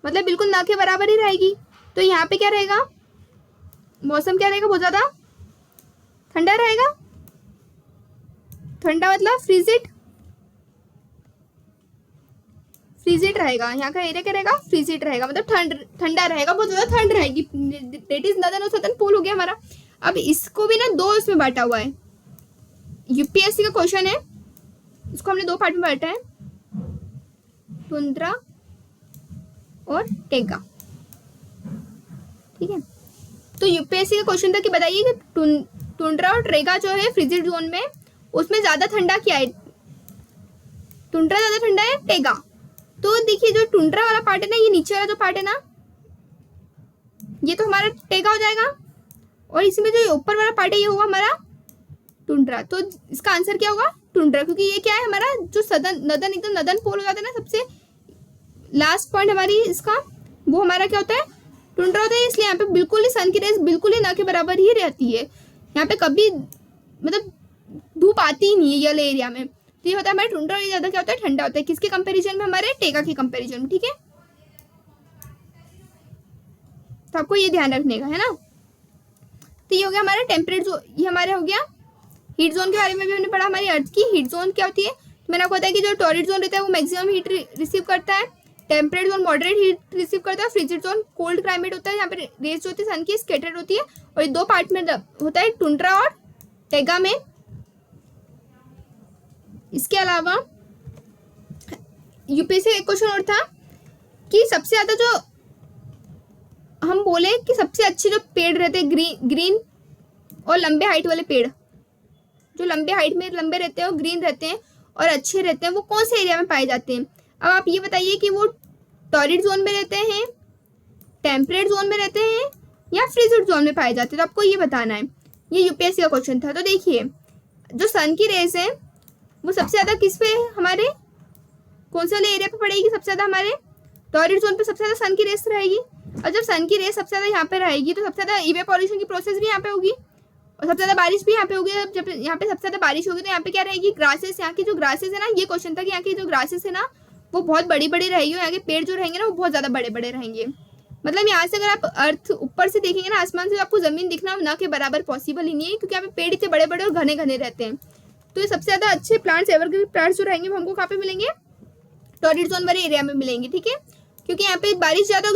मतलब बिल्कुल ना के बराबर ही रहेगी। तो यहाँ पे क्या रहेगा, मौसम क्या रहेगा, बहुत ज्यादा ठंडा रहेगा। ठंडा मतलब फ्रीजिड रहेगा। यहाँ का एरिया क्या रहेगा, फ्रीजिड रहेगा, मतलब ठंडा रहेगा, बहुत ज्यादा ठंड रहेगी। दैट इज नॉर्दर्न और सदर्न पोल हो गया हमारा। अब इसको भी ना दो इसमें बांटा हुआ है, यूपीएससी का क्वेश्चन है, इसको हमने दो पार्ट में बांटा है, टुंड्रा और टेगा। ठीक है, तो यूपीएससी का क्वेश्चन था कि बताइए कि टुंड्रा और टेगा जो है फ्रीजिड जोन में, उसमें ज्यादा ठंडा क्या है, टुंड्रा ज्यादा ठंडा है टेगा। तो देखिए जो टुंड्रा वाला पार्ट है ना, ये नीचे वाला जो पार्ट है ना, ये तो हमारा टेगा हो जाएगा, और इसमें जो ऊपर वाला पार्ट है ये होगा हमारा टुंड्रा। तो इसका आंसर क्या होगा, टुंड्रा, क्योंकि ये क्या है हमारा जो नदन एकदम नदन पोल हो जाता है ना, सबसे लास्ट पॉइंट हमारी इसका, वो हमारा क्या होता है, टुंड्रा होता है। इसलिए यहाँ पे बिल्कुल ही सन की रेस बिल्कुल ही ना के बराबर ही रहती है। यहाँ पे कभी मतलब धूप आती ही नहीं है ये वाले एरिया में। तो ये होता है हमारा टुंड्रा, और ये ज्यादा क्या होता है, ठंडा होता है। किसके कंपैरिजन में, हमारे टेगा के कंपैरिजन में। ठीक है, तो आपको ये ध्यान रखने का है ना। तो ये हो गया हमारा टेम्परेट जोन, ये हमारा हो गया हीट जोन के बारे में भी हमने पढ़ा। हमारी अर्थ की हीट जोन क्या होती है, तो मैंने आपको बताया कि जो टॉरिड जोन रहता है वो मैक्सिमम हीट रिसीव करता है, temperate zone moderate heat receive करता है, फ्रिजिड जोन कोल्ड क्लाइमेट होता है, यहाँ पे रेस जो होती है सन की स्कैटर्ड होती है, और ये दो पार्ट में होता है, टुंड्रा और टेगा में। इसके अलावा यूपीएससी एक क्वेश्चन और था कि सबसे ज्यादा जो हम बोले कि सबसे अच्छे जो पेड़ रहते हैं ग्रीन और लंबे हाइट वाले पेड़, जो लंबे हाइट में लंबे रहते हैं और ग्रीन रहते हैं और अच्छे रहते हैं, वो कौन से एरिया में पाए जाते हैं। अब आप ये बताइए कि वो टॉरिड जोन में रहते हैं, टेम्परेट जोन में रहते हैं या फ्रिजिड जोन में पाए जाते हैं। तो आपको ये बताना है। ये यूपीएससी का क्वेश्चन था। तो देखिए, जो सन की रेज है वो सबसे ज़्यादा किस पे, हमारे कौन से वाले एरिया पे पड़ेगी, सबसे ज़्यादा हमारे टॉरिड जोन पे सबसे ज़्यादा सन की रेस रहेगी। और जब सन की रेस सबसे ज़्यादा यहाँ पे रहेगी तो सबसे ज़्यादा इवेपोरेशन की प्रोसेस भी यहाँ पे होगी और सबसे ज़्यादा बारिश भी यहाँ पे होगी। जब यहाँ पे सबसे ज़्यादा बारिश होगी तो यहाँ पे क्या रहेगी, ग्रासेस। यहाँ की जो ग्रासेस है ना, ये क्वेश्चन था कि यहाँ की जो ग्रासेस है ना वो बहुत बड़ी बड़ी रहेगी और यहाँ के पेड़ जो रहेंगे ना वो बहुत ज़्यादा बड़े बड़े रहेंगे। मतलब यहाँ से अगर आप अर्थ ऊपर से देखेंगे ना, आसमान से, तो आपको ज़मीन दिखना ना के बराबर पॉसिबल ही नहीं है, क्योंकि यहाँ पे पेड़ इतने बड़े बड़े और घने घने रहते हैं। तो ये सबसे ज़्यादा अच्छे प्लांट्स, एवरग्रीन प्लांट्स जो रहेंगे वो हमको कहाँ पे मिलेंगे, टॉरिड जोन वाले एरिया में मिलेंगे। ठीक है, क्योंकि यहाँ पे बारिश ज़्यादा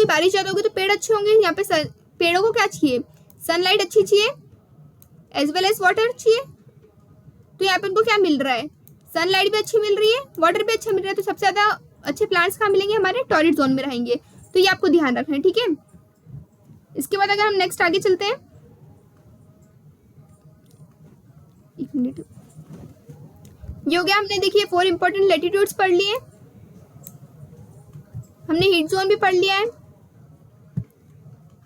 होगी तो पेड़ अच्छे होंगे। यहाँ पे पेड़ों को क्या चाहिए, सनलाइट अच्छी चाहिए एज वेल एज वाटर चाहिए। तो यहाँ पे उनको क्या मिल रहा है, सनलाइट भी अच्छी मिल रही है, वाटर भी अच्छा मिल रहा है। तो सबसे ज़्यादा अच्छे प्लांट्स कहाँ मिलेंगे, हमारे टॉरिड जोन में रहेंगे। तो ये आपको ध्यान रखना है। ठीक है, इसके बाद अगर हम नेक्स्ट आगे चलते हैं, एक मिनट, ये हो गया। हमने देखिए 4 इंपॉर्टेंट लैटिट्यूड्स पढ़ लिए, हमने हीट जोन भी पढ़ लिया है,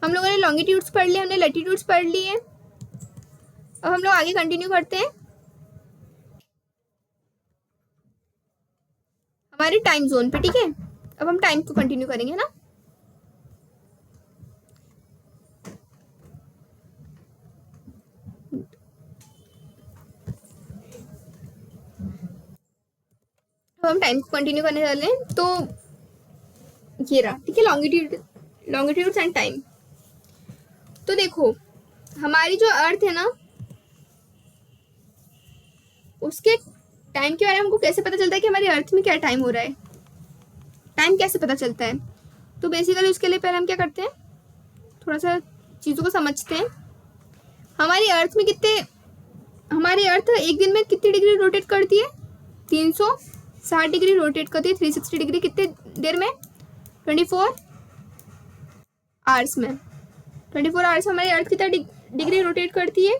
हम लोगों ने लॉन्गिट्यूड्स पढ़ लिए, हमने लैटिट्यूड्स पढ़ लिए। अब हम लोग आगे कंटिन्यू करते हैं हमारे टाइम जोन पे। ठीक है, अब हम टाइम को कंटिन्यू करेंगे ना। अब हम टाइम को कंटिन्यू करने वाले हैं। तो ये रहा, ठीक है, लॉन्गिट्यूड्स एंड टाइम। तो देखो, हमारी जो अर्थ है ना, उसके टाइम के बारे में हमको कैसे पता चलता है कि हमारी अर्थ में क्या टाइम हो रहा है, टाइम कैसे पता चलता है। तो बेसिकली उसके लिए पहले हम क्या करते हैं, थोड़ा सा चीज़ों को समझते हैं। हमारी अर्थ एक दिन में कितनी डिग्री रोटेट करती है, 360 डिग्री रोटेट करती है। 360 डिग्री कितने देर में, 24 आवर्स में। 24 आवर्स हमारी अर्थ कितना डिग्री रोटेट करती है,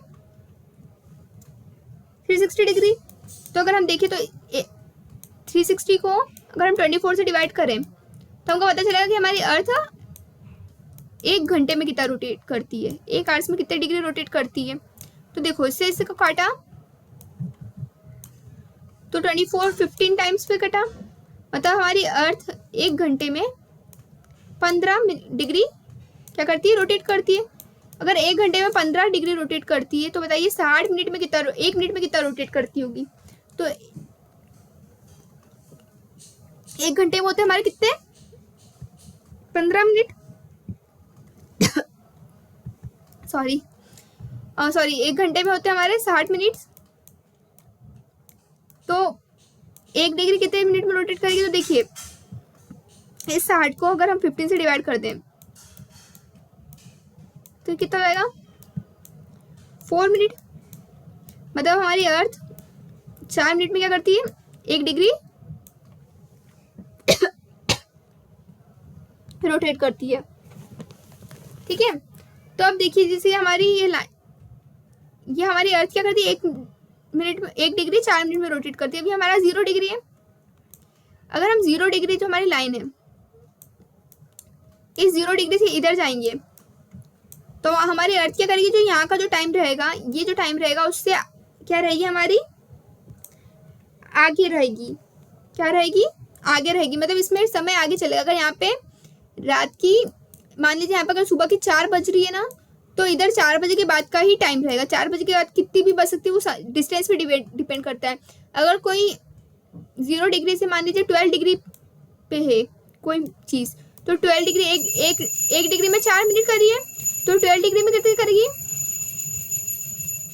360 डिग्री। तो अगर हम देखें तो 360 को अगर हम 24 से डिवाइड करें तो हमको पता चलेगा कि हमारी अर्थ 1 घंटे में कितना रोटेट करती है, 1 आवर्स में कितने डिग्री रोटेट करती है। तो देखो, इससे काटा तो 24 15 टाइम्स पे कटा, मतलब हमारी अर्थ 1 घंटे में 15 डिग्री क्या करती है, रोटेट करती है। अगर 1 घंटे में 15 डिग्री रोटेट करती है तो बताइए 60 मिनट में कितना, 1 मिनट में कितना रोटेट करती होगी। तो 1 घंटे में होते हमारे कितने, 15 मिनट सॉरी 1 घंटे में होते हमारे 60 मिनट। तो 1 डिग्री कितने मिनट में रोटेट करेगी। तो देखिए, इस 60 को अगर हम 15 से डिवाइड कर दें तो कितना हो जाएगा, 4 मिनट। मतलब हमारी अर्थ 4 मिनट में क्या करती है, 1 डिग्री रोटेट करती है। ठीक है, तो अब देखिए, जैसे हमारी ये हमारी अर्थ क्या करती है, 1 मिनट में 1 डिग्री 4 मिनट में रोटेट करती है। अभी हमारा 0 डिग्री है। अगर हम 0 डिग्री, जो हमारी लाइन है, इस 0 डिग्री से इधर जाएंगे तो हमारी अर्थ क्या करेगी, जो यहाँ का जो टाइम रहेगा, ये जो टाइम रहेगा उससे क्या रहेगी, हमारी आगे रहेगी। क्या रहेगी, आगे रहेगी। मतलब इसमें समय आगे चलेगा। अगर यहाँ पे रात की, मान लीजिए यहाँ पे अगर सुबह की 4 बज रही है ना, तो इधर 4 बजे के बाद का ही टाइम रहेगा। 4 बजे के बाद कितनी भी बज सकती है, वो डिस्टेंस पे डिपेंड करता है। अगर कोई 0 डिग्री से मान लीजिए 12 डिग्री पे है कोई चीज़, तो 12 डिग्री एक डिग्री में 4 मिनट करिए, तो 12 डिग्री में कितनी करेगी,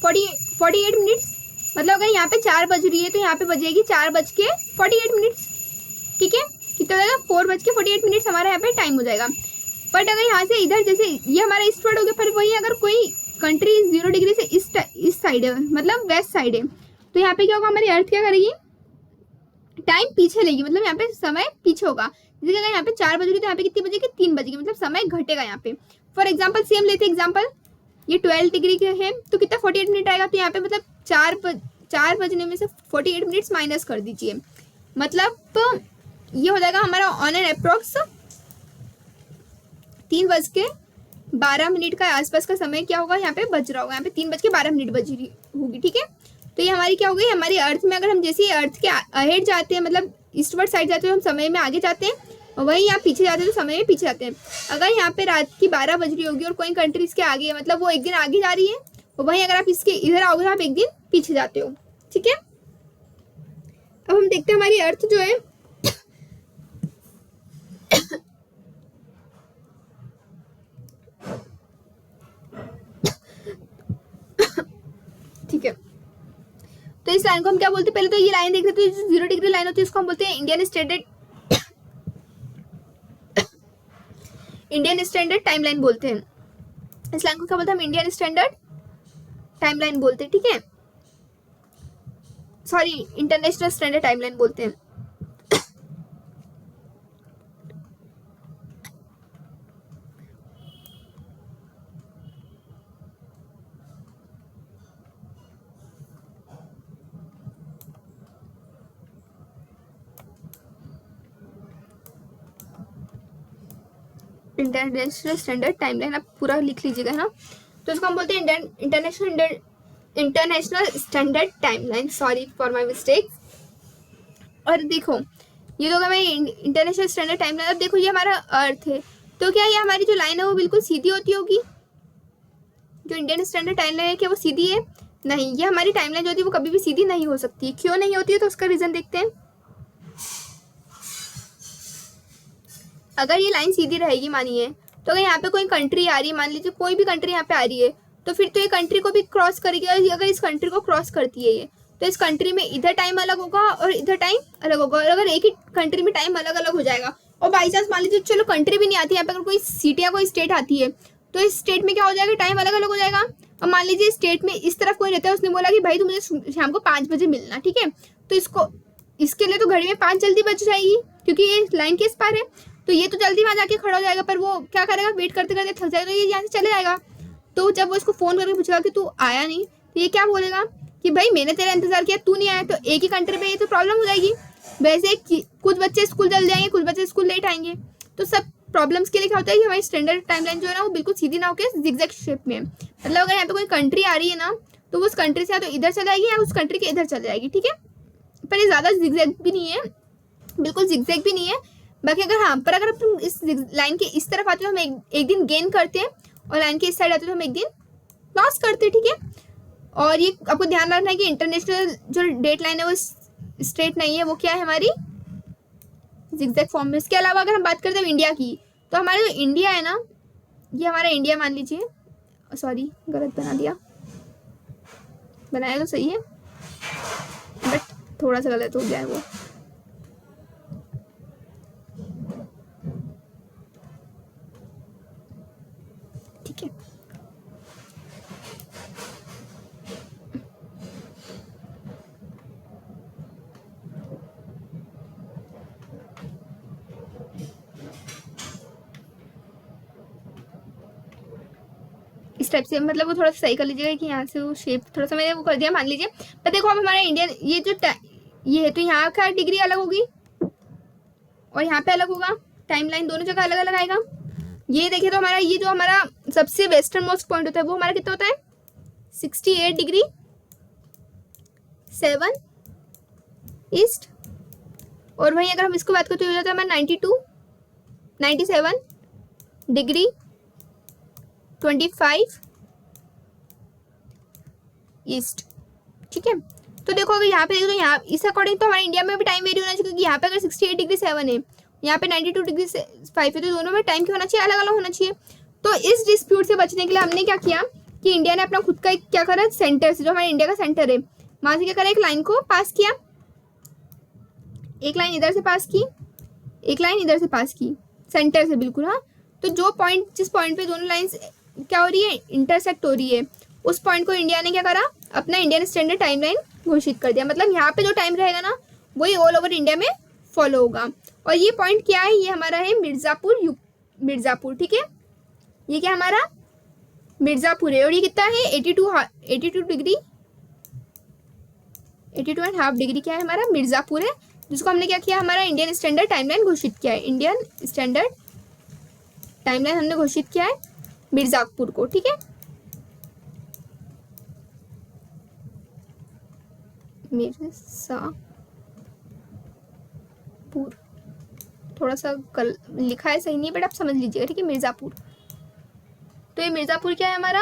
48 मिनट्स। मतलब अगर यहाँ पे 4 बज रही है तो यहाँ पे बजेगी 4:48 मिनट। ठीक है, कितना हो जाएगा, 4:48 मिनट हमारा यहाँ पे टाइम हो जाएगा। बट अगर यहाँ से इधर, जैसे ये हमारा ईस्टवर्ड हो गया, पर वही अगर कोई कंट्री 0 डिग्री से इस साइड है, मतलब वेस्ट साइड है, तो यहाँ पे क्या होगा, हमारी अर्थ क्या करेगी, टाइम पीछे लेगी। मतलब यहाँ पे समय पीछे होगा। जैसे अगर यहाँ पे 4 बज रही तो यहाँ पे कितनी बजेगी, 3 बजेगी, मतलब समय घटेगा यहाँ पे। फॉर एग्जाम्पल सेम लेते एग्जाम्पल, ये 12 डिग्री के है तो कितना 48 मिनट आएगा, तो यहाँ पे मतलब 4 बजने में से 48 मिनट्स माइनस कर दीजिए, मतलब तो ये हो जाएगा हमारा ऑन एन अप्रोक्स 3:12 का आसपास का समय क्या होगा यहाँ पे बज रहा होगा, यहाँ पे 3:12 बज रही होगी, ठीक है। तो ये हमारी क्या होगी, हमारी अर्थ में अगर हम जैसे ही अर्थ के अहेड जाते हैं, मतलब ईस्टवर्ड साइड जाते हैं, हम समय में आगे जाते हैं, और वहीं यहाँ पीछे जाते हैं तो समय में पीछे जाते हैं। अगर यहाँ पे रात की 12 बज रही होगी और कोई कंट्री इसके आगे है, मतलब वो एक दिन आगे जा रही है, और वहीं अगर आप इसके इधर आओगे तो आप एक दिन पीछे जाते हो, ठीक है। अब हम देखते हैं हमारी अर्थ जो है ठीक है। तो इस लाइन को हम क्या बोलते हैं, पहले तो ये लाइन देख रहे थे, जो 0 डिग्री लाइन होती है उसको हम बोलते हैं इंडियन स्टैंडर्ड टाइमलाइन बोलते हैं। इस लाइन को क्या बोलते हैं हम, इंडियन स्टैंडर्ड टाइमलाइन बोलते हैं, ठीक है, सॉरी इंटरनेशनल स्टैंडर्ड टाइमलाइन बोलते हैं। इंटरनेशनल स्टैंडर्ड टाइमलाइन आप पूरा लिख लीजिएगा, है ना। तो इसको हम बोलते हैं international standard timeline, sorry for my mistake. और देखो ये तो मैं इंटरनेशनल स्टैंडर्ड टाइमलाइन, अब देखो ये हमारा अर्थ है, तो क्या ये हमारी जो लाइन है वो बिल्कुल सीधी होती होगी, जो इंडियन स्टैंडर्ड टाइमलाइन है क्या वो सीधी है, नहीं, ये हमारी टाइमलाइन जो होती है वो कभी भी सीधी नहीं हो सकती। क्यों नहीं होती है, तो उसका रीजन देखते हैं। अगर ये लाइन सीधी रहेगी मानिए, तो अगर यहाँ पे कोई कंट्री आ रही है, मान लीजिए कोई भी कंट्री यहाँ पे आ रही है, तो फिर तो ये कंट्री को भी क्रॉस करेगी, और अगर इस कंट्री को क्रॉस करती है ये, तो इस कंट्री में इधर टाइम अलग होगा और इधर टाइम अलग होगा, और अगर एक ही कंट्री में टाइम अलग अलग हो जाएगा, और बाई चांस मान लीजिए चलो कंट्री भी नहीं आती, यहाँ पे अगर कोई सिटी या कोई स्टेट आती है, तो इस स्टेट में क्या हो जाएगा, टाइम अलग अलग हो जाएगा। और मान लीजिए स्टेट में इस तरफ कोई रहता है, उसने बोला कि भाई तुम मुझे शाम को 5 बजे मिलना, ठीक है, तो इसके लिए तो घड़ी में 5 जल्दी बच जाएगी, क्योंकि ये लाइन के इस पार है, तो ये तो जल्दी वहाँ जाके खड़ा हो जाएगा, पर वो क्या करेगा, वेट करते करते थक जाएगा, तो ये यहाँ से चले जाएगा। तो जब वो इसको फोन करके पूछेगा कि तू आया नहीं, तो ये क्या बोलेगा कि भाई मैंने तेरा इंतजार किया, तू नहीं आया, तो एक ही कंट्री पे ये तो प्रॉब्लम हो जाएगी। वैसे कुछ बच्चे स्कूल जल्दी आएंगे, कुछ बच्चे स्कूल लेट आएंगे, तो सब प्रॉब्लम्स के लिए क्या होता है कि हमारी स्टैंडर्ड टाइमलाइन जो है ना वो बिल्कुल सीधी ना होकर जिगजैग शेप में, मतलब अगर यहाँ पे कोई कंट्री आ रही है ना, तो वो उस कंट्री से या तो इधर चल जाएगी या उस कंट्री के इधर चल जाएगी, ठीक है। पर ये ज़्यादा जिगजैग भी नहीं है, बिल्कुल जिगजैग भी नहीं है। बाकी अगर तुम इस लाइन के इस तरफ आते हो, हम एक दिन गेन करते हैं, और लाइन के इस साइड आते हो तो हम एक दिन लॉस करते हैं, ठीक है। और ये आपको ध्यान रखना है कि इंटरनेशनल जो डेट लाइन है वो स्ट्रेट नहीं है, वो क्या है हमारी जिगजैग फॉर्म में। इसके अलावा अगर हम बात करते हैं इंडिया की, तो हमारा जो इंडिया है ना, ये हमारा इंडिया मान लीजिए, सॉरी गलत बना दिया, बनाया तो सही है बट थोड़ा सा गलत हो गया है वो, ठीक है। इस टाइप से मतलब वो थोड़ा सा सही कर लीजिएगा कि यहाँ से वो शेप थोड़ा सा मैंने वो कर दिया मान लीजिए। पर देखो अब हमारा इंडियन ये जो ये है, तो यहाँ का डिग्री अलग होगी और यहाँ पे अलग होगा, टाइमलाइन दोनों जगह अलग अलग आएगा। ये देखिए तो हमारा ये जो हमारा सबसे वेस्टर्न मोस्ट पॉइंट होता है वो हमारा कितना होता है 68 डिग्री 7 ईस्ट, और वहीं अगर हम इसको बात करते हो जाता है हमारा 97 डिग्री 25 ईस्ट, ठीक है। तो देखो अगर यहाँ पे देखो तो यहाँ इस अकॉर्डिंग तो हमारे इंडिया में भी टाइम वेरी होना चाहिए, क्योंकि यहाँ पे अगर 68 डिग्री 7 है, यहाँ पे 92 डिग्री 5 है, तो दोनों में टाइम क्या होना चाहिए, अलग अलग होना चाहिए। तो इस डिस्प्यूट से बचने के लिए हमने क्या किया कि इंडिया ने अपना खुद का एक क्या करा, सेंटर से जो हमारे इंडिया का सेंटर है वहां से क्या करा, एक लाइन को पास किया, एक लाइन इधर से पास की, एक लाइन इधर से पास की, सेंटर से बिल्कुल। हाँ, तो जो पॉइंट जिस पॉइंट पे दोनों लाइन क्या हो रही है, इंटरसेक्ट हो रही है, उस पॉइंट को इंडिया ने क्या करा, अपना इंडियन स्टैंडर्ड टाइमलाइन घोषित कर दिया। मतलब यहाँ पे जो टाइम रहेगा ना वही ऑल ओवर इंडिया में फॉलो होगा। और ये पॉइंट क्या है, ये हमारा है मिर्ज़ापुर, ठीक है, ये क्या हमारा मिर्ज़ापुर है। और ये कितना है 82 डिग्री, 82.5 डिग्री क्या है हमारा मिर्ज़ापुर है, जिसको हमने क्या किया, हमारा इंडियन स्टैंडर्ड टाइमलाइन घोषित किया है, इंडियन स्टैंडर्ड टाइमलाइन हमने घोषित किया है मिर्ज़ापुर को, ठीक है। मिर्ज़ापुर थोड़ा सा लिखा है सही नहीं, बट आप समझ लीजिएगा, ठीक है, मिर्ज़ापुर। तो ये मिर्ज़ापुर क्या है हमारा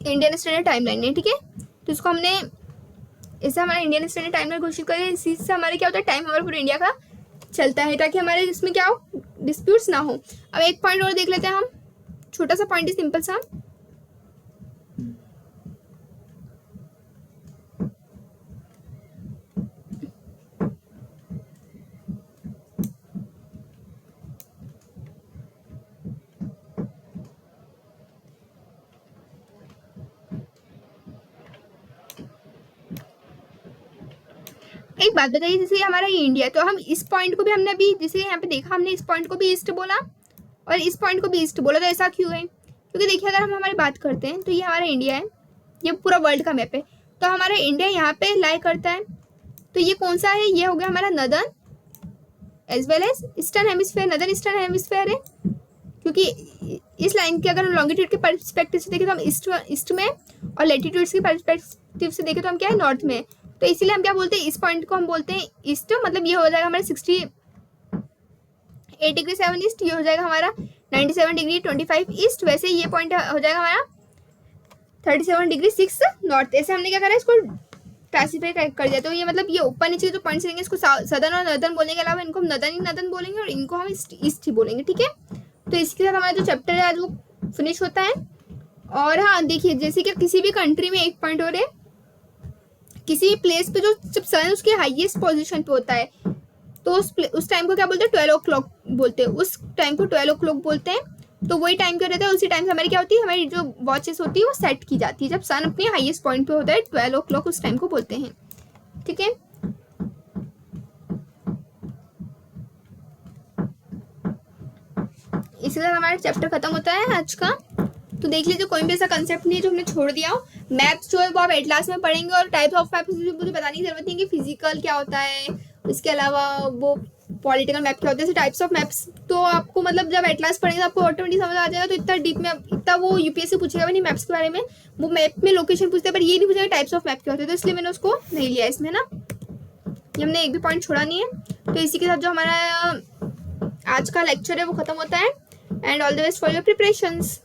इंडियन स्टैंडर्ड टाइमलाइन है, ठीक है। तो इसको हमने, इससे हमारा इंडियन स्टैंडर्ड टाइमलाइन घोषित करें, इसी से हमारे क्या होता है, टाइम हमारा पूरे इंडिया का चलता है, ताकि हमारे इसमें क्या हो, डिस्प्यूट्स ना हो। अब एक पॉइंट और देख लेते हैं हम, छोटा सा पॉइंट है, सिंपल सा। एक बात बताइए, जैसे हमारा ये इंडिया है, तो हम इस पॉइंट को भी हमने अभी जैसे यहाँ पे देखा, हमने इस पॉइंट को भी ईस्ट बोला और इस पॉइंट को भी ईस्ट बोला, तो ऐसा क्यों है? क्योंकि देखिए, अगर हम हमारी बात करते हैं तो ये हमारा इंडिया है, ये पूरा वर्ल्ड का मैप है, तो हमारा इंडिया यहाँ पे लाई करता है। तो ये कौन सा है, ये हो गया हमारा northern as well as eastern hemisphere, northern eastern hemisphere है। क्योंकि इस लाइन के अगर हम लॉन्गिट्यूड के परस्पेक्टिव से देखें तो हम ईस्ट में, और लेटीट्यूड्स के परस्पेक्टिव से देखें तो हम क्या है, नॉर्थ में। तो इसीलिए हम क्या बोलते हैं, इस पॉइंट को हम बोलते हैं ईस्ट, मतलब ये हो जाएगा हमारा 68 डिग्री 7 ईस्ट, ये हो जाएगा हमारा 97 डिग्री 25 ईस्ट। वैसे ये पॉइंट हो जाएगा हमारा 37 डिग्री 6 नॉर्थ। ऐसे हमने क्या करा है, इसको क्लासीफाई कर दिया। तो ये मतलब ये ऊपर नीचे जो पॉइंट्स रहेंगे, इसको सदर्न और नॉर्दर्न बोलने के अलावा इनको हम नॉर्दर्न बोलेंगे और इनको हम ईस्ट ही बोलेंगे, ठीक है। तो इसके साथ हमारा जो चैप्टर है आज वो फिनिश होता है। और हाँ देखिए, जैसे कि किसी भी कंट्री में एक पॉइंट और है, किसी प्लेस पे जो जब सन उसके हाईएस्ट पोजीशन पे होता है, तो उस टाइम को क्या बोलते हैं, 12 o'clock बोलते हैं, उस टाइम को 12 o'clock बोलते हैं। तो वही टाइम क्या रहता है, उसी टाइम से हमारी क्या होती है, हमारी जो वॉचेस होती है वो सेट की जाती है, जब सन अपने हाईएस्ट पॉइंट पे होता है 12 o'clock, उस टाइम को बोलते हैं, ठीक है। इसके साथ हमारा चैप्टर खत्म होता है आज का। तो देख लीजिए, कोई भी ऐसा कंसेप्ट नहीं है जो हमने छोड़ दिया हो। मैप्स जो है वो आप एटलास में पढ़ेंगे, और टाइप्स ऑफ मैप्स मुझे बताने की जरूरत नहीं कि फिजिकल क्या होता है, इसके अलावा वो पॉलिटिकल मैप क्या होता है, टाइप्स ऑफ मैप्स तो आपको मतलब जब एटलास पढ़ेंगे तो आपको ऑटोमेटिक समझ आ जाएगा। तो इतना डीप में इतना वो यूपीएससी पूछेगा भी नहीं मैप्स के बारे में, वो मैप में लोकेशन पूछते हैं, पर ये नहीं पूछेगा टाइप्स ऑफ मैप क्या होते हैं। तो इसलिए मैंने उसको नहीं लिया इसमें ना, ये हमने एक भी पॉइंट छोड़ा नहीं है। तो इसी के साथ जो हमारा आज का लेक्चर है वो खत्म होता है। And all the best for your preparations.